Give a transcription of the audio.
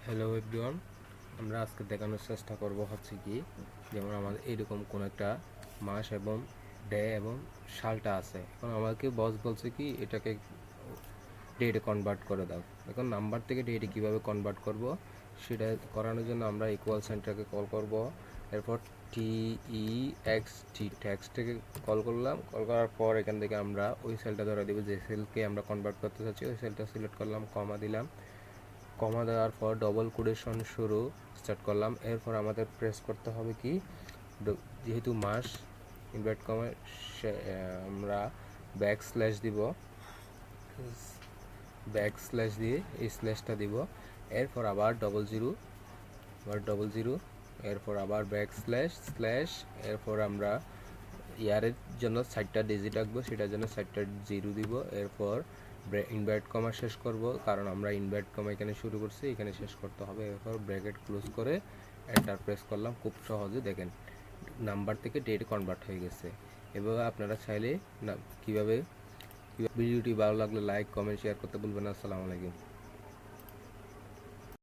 Hello everyone, আমরা আজকে দেখানোর চেষ্টা করব হচ্ছে কি, যেমন আমাদের এরকম কোন একটা মাস এবং ডে এবং সালটা আছে। এখন আমাকে বস বলছে কি এটাকে ডেটে কনভার্ট করে দাও। এখন নাম্বার থেকে ডেটে কিভাবে কনভার্ট করব সেটা করানোর জন্য আমরা ইকুয়াল সাইনটাকে কল করব। এরপর টি ই এক্স টি ট্যাক্স থেকে কল করলাম। কল করার পর এখান থেকে আমরা ওই সেলটা ধরে দেবো যে সেলকে আমরা কনভার্ট করতে চাচ্ছি। ওই সেলটা সিলেক্ট করলাম, কমা দিলাম। কমা দেওয়ার পর ডবল কোটেশন শুরু স্টার্ট করলাম। এরপর আমাদের প্রেস করতে হবে কি, যেহেতু মাস ইনভার্ট কমা আমরা ব্যাক স্ল্যাশ দিব, ব্যাক স্ল্যাশ দিয়ে এই স্ল্যাশটা দিব। এরপর আবার ডবল জিরো, এরপর আবার ব্যাক স্ল্যাশ স্ল্যাশ। এরপর আমরা ইয়ারের জন্য 4টা ডিজিট রাখবো, সেটার জন্য 4টা জিরো দিব। এরপর ইনভার্ট কমা শেষ করব, কারণ আমরা ইনভার্ট কমা এখানে শুরু করছি, এখানে শেষ করতে হবে। এরপর ব্র্যাকেট ক্লোজ করে এন্টার প্রেস করলাম। খুব সহজে দেখেন নাম্বার থেকে ডেট কনভার্ট হয়ে গেছে। এভাবে আপনারা চাইলে না কীভাবে ভিডিওটি ভালো লাগলে লাইক কমেন্ট শেয়ার করতে ভুলবেন না। আসসালামু আলাইকুম।